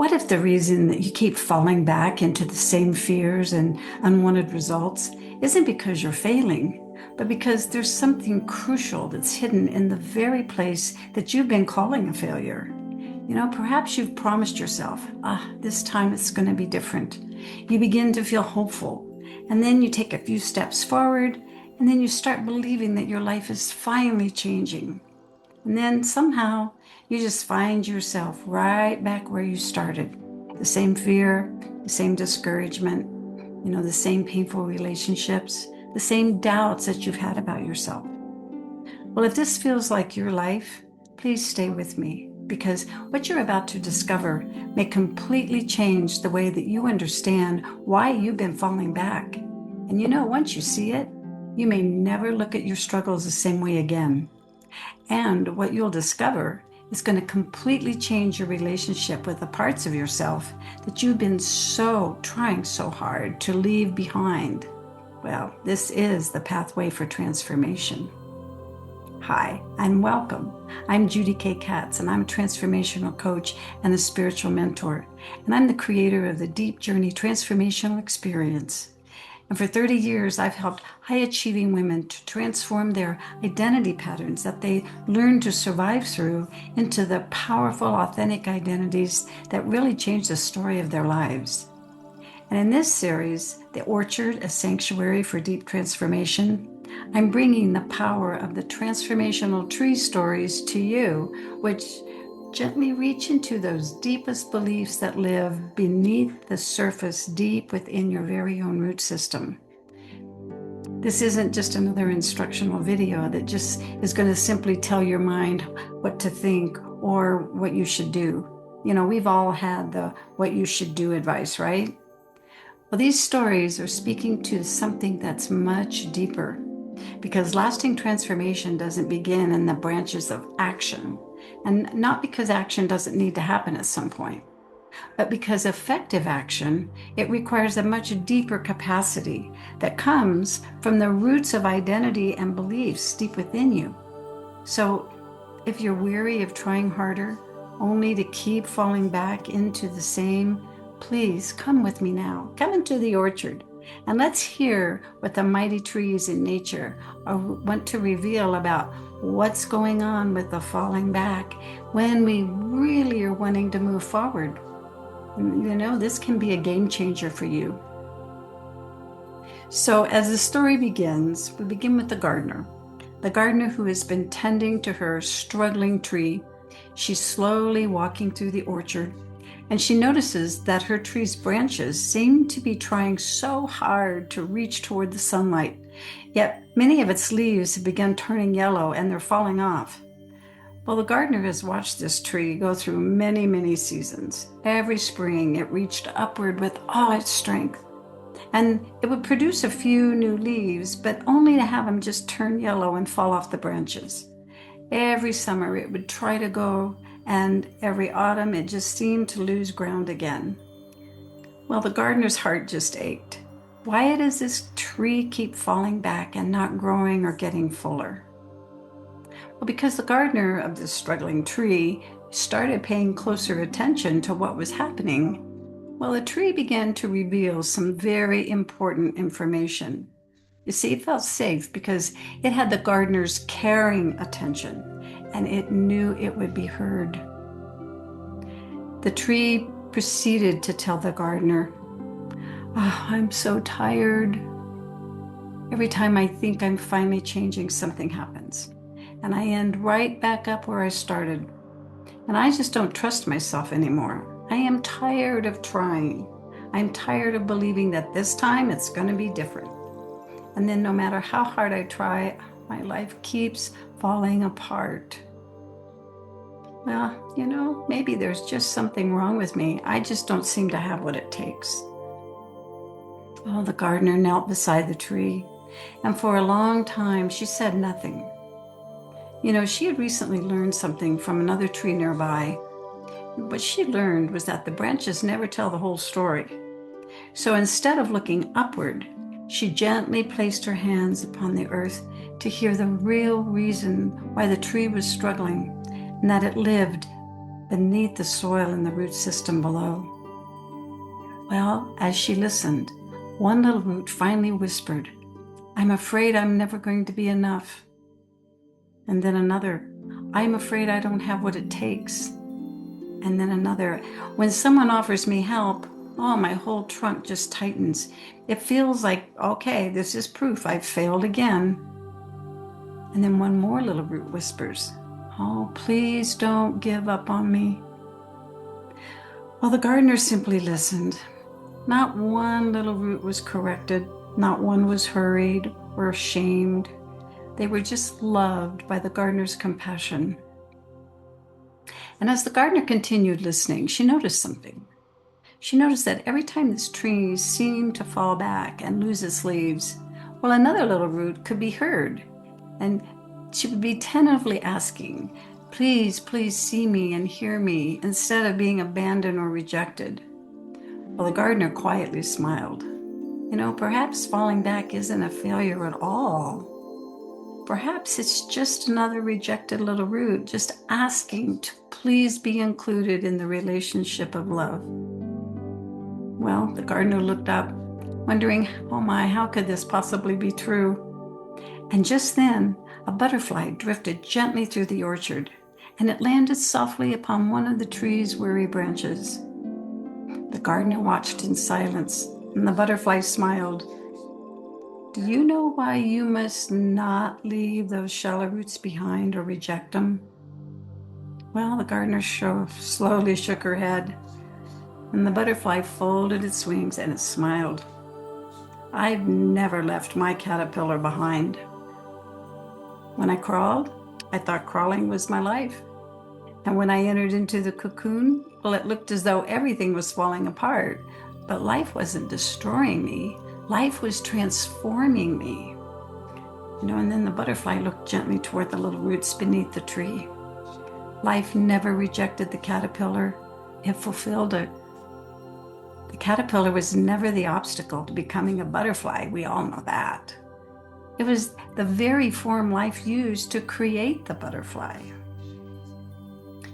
What if the reason that you keep falling back into the same fears and unwanted results isn't because you're failing, but because there's something crucial that's hidden in the very place that you've been calling a failure? Perhaps you've promised yourself, this time it's going to be different. You begin to feel hopeful, and then you take a few steps forward, and then you start believing that your life is finally changing. And then somehow you just find yourself right back where you started. The same fear, the same discouragement, the same painful relationships, the same doubts that you've had about yourself. Well, if this feels like your life, please stay with me, because what you're about to discover may completely change the way that you understand why you've been falling back. And once you see it, you may never look at your struggles the same way again. And what you'll discover is going to completely change your relationship with the parts of yourself that you've been trying so hard to leave behind. Well, this is the pathway for transformation. Hi, and welcome. I'm Judy K. Katz, and I'm a transformational coach and a spiritual mentor. And I'm the creator of the Deep Journey Transformational Experience. And for 30 years, I've helped high-achieving women to transform their identity patterns that they learn to survive through into the powerful, authentic identities that really change the story of their lives. And in this series, The Orchard, a Sanctuary for Deep Transformation, I'm bringing the power of the transformational tree stories to you, which gently reach into those deepest beliefs that live beneath the surface, deep within your very own root system. This isn't just another instructional video that just is going to simply tell your mind what to think or what you should do. We've all had the what you should do advice, right? Well, these stories are speaking to something that's much deeper, because lasting transformation doesn't begin in the branches of action. And not because action doesn't need to happen at some point, but because effective action, it requires a much deeper capacity that comes from the roots of identity and beliefs deep within you. So if you're weary of trying harder, only to keep falling back into the same, please come with me now. Come into the orchard. And let's hear what the mighty trees in nature want to reveal about what's going on with the falling back when we really are wanting to move forward. This can be a game changer for you. So as the story begins, we begin with the gardener who has been tending to her struggling tree. She's slowly walking through the orchard, and she notices that her tree's branches seem to be trying so hard to reach toward the sunlight, yet many of its leaves have begun turning yellow and they're falling off. Well, the gardener has watched this tree go through many, many seasons. Every spring, it reached upward with all its strength, and it would produce a few new leaves, but only to have them just turn yellow and fall off the branches. Every summer, it would try to go, and every autumn it just seemed to lose ground again. Well, the gardener's heart just ached. Why does this tree keep falling back and not growing or getting fuller? Well, because the gardener of this struggling tree started paying closer attention to what was happening. Well, the tree began to reveal some very important information. You see, it felt safe because it had the gardener's caring attention, and it knew it would be heard. The tree proceeded to tell the gardener, I'm so tired. Every time I think I'm finally changing, something happens, and I end right back up where I started. And I just don't trust myself anymore. I am tired of trying. I'm tired of believing that this time it's going to be different. And then no matter how hard I try, my life keeps falling apart. Well, maybe there's just something wrong with me. I just don't seem to have what it takes. Oh, the gardener knelt beside the tree, and for a long time she said nothing. She had recently learned something from another tree nearby. What she learned was that the branches never tell the whole story. So instead of looking upward, she gently placed her hands upon the earth to hear the real reason why the tree was struggling, and that it lived beneath the soil in the root system below. Well, as she listened, one little root finally whispered, "I'm afraid I'm never going to be enough." And then another, "I'm afraid I don't have what it takes." And then another, "When someone offers me help, oh, my whole trunk just tightens. It feels like, okay, this is proof I've failed again." And then one more little root whispers, "Oh, please don't give up on me." Well, the gardener simply listened. Not one little root was corrected. Not one was hurried or ashamed. They were just loved by the gardener's compassion. And as the gardener continued listening, she noticed something. She noticed that every time this tree seemed to fall back and lose its leaves, well, another little root could be heard, and she would be tentatively asking, "Please, please see me and hear me," instead of being abandoned or rejected. Well, the gardener quietly smiled. Perhaps falling back isn't a failure at all. Perhaps it's just another rejected little root, just asking to please be included in the relationship of love. Well, the gardener looked up, wondering, oh my, how could this possibly be true? And just then, a butterfly drifted gently through the orchard, and it landed softly upon one of the tree's weary branches. The gardener watched in silence, and the butterfly smiled. "Do you know why you must not leave those shallow roots behind or reject them?" Well, the gardener slowly shook her head, and the butterfly folded its wings and it smiled. "I've never left my caterpillar behind. When I crawled, I thought crawling was my life. And when I entered into the cocoon, well, it looked as though everything was falling apart. But life wasn't destroying me. Life was transforming me." And then the butterfly looked gently toward the little roots beneath the tree. Life never rejected the caterpillar. It fulfilled it. The caterpillar was never the obstacle to becoming a butterfly. We all know that. It was the very form life used to create the butterfly.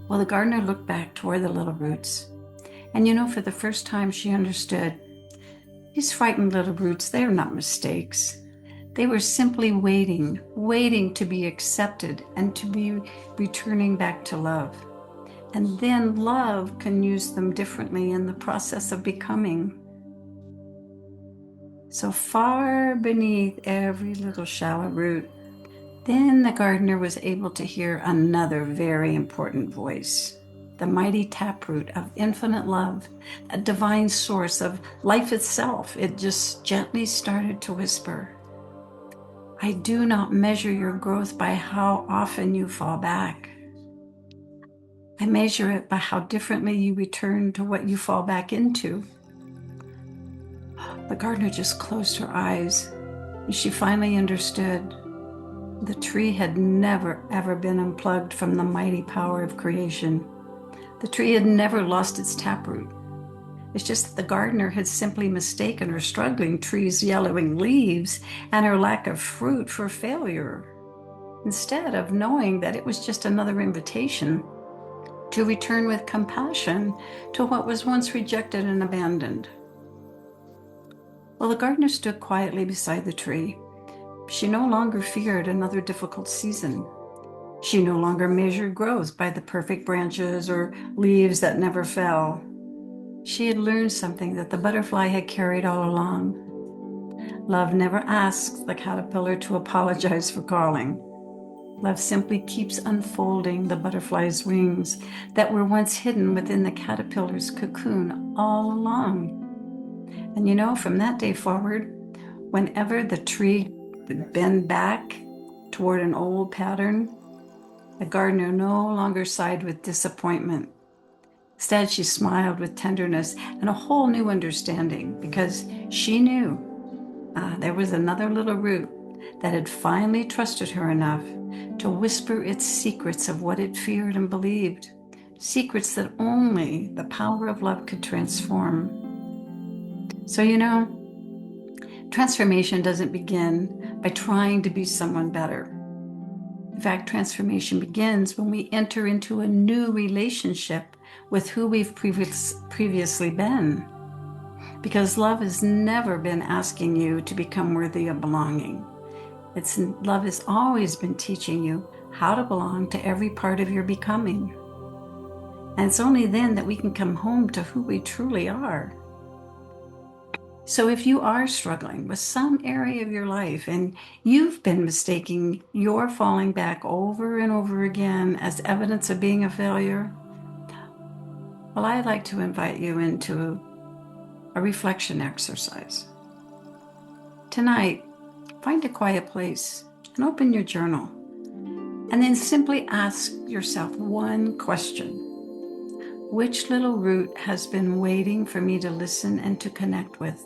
Well, the gardener looked back toward the little roots. And for the first time, she understood. These frightened little roots, they are not mistakes. They were simply waiting to be accepted and to be returning back to love. And then love can use them differently in the process of becoming. So far beneath every little shallow root, then the gardener was able to hear another very important voice, the mighty taproot of infinite love, a divine source of life itself. It just gently started to whisper, "I do not measure your growth by how often you fall back. I measure it by how differently you return to what you fall back into." The gardener just closed her eyes, and she finally understood. The tree had never, ever been unplugged from the mighty power of creation. The tree had never lost its taproot. It's just that the gardener had simply mistaken her struggling tree's yellowing leaves and her lack of fruit for failure, instead of knowing that it was just another invitation to return with compassion to what was once rejected and abandoned. Well, the gardener stood quietly beside the tree. She no longer feared another difficult season. She no longer measured growth by the perfect branches or leaves that never fell. She had learned something that the butterfly had carried all along. Love never asks the caterpillar to apologize for calling. Love simply keeps unfolding the butterfly's wings that were once hidden within the caterpillar's cocoon all along. And from that day forward, whenever the tree would bend back toward an old pattern, the gardener no longer sighed with disappointment. Instead, she smiled with tenderness and a whole new understanding, because she knew there was another little root that had finally trusted her enough to whisper its secrets of what it feared and believed, secrets that only the power of love could transform. So, transformation doesn't begin by trying to be someone better. In fact, transformation begins when we enter into a new relationship with who we've previously been. Because love has never been asking you to become worthy of belonging. Love has always been teaching you how to belong to every part of your becoming. And it's only then that we can come home to who we truly are. So if you are struggling with some area of your life and you've been mistaking your falling back over and over again as evidence of being a failure, well, I'd like to invite you into a reflection exercise. Tonight, find a quiet place and open your journal. And then simply ask yourself one question. Which little root has been waiting for me to listen and to connect with?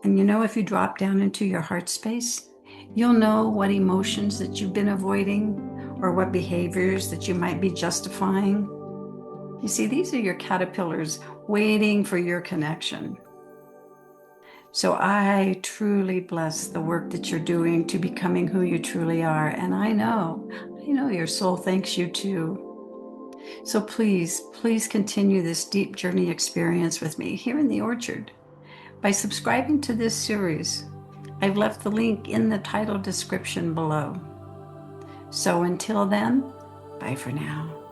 And if you drop down into your heart space, you'll know what emotions that you've been avoiding or what behaviors that you might be justifying. You see, these are your caterpillars waiting for your connection. So I truly bless the work that you're doing to becoming who you truly are. And I know your soul thanks you too. So please continue this deep journey experience with me here in the orchard. By subscribing to this series, I've left the link in the title description below. So until then, bye for now.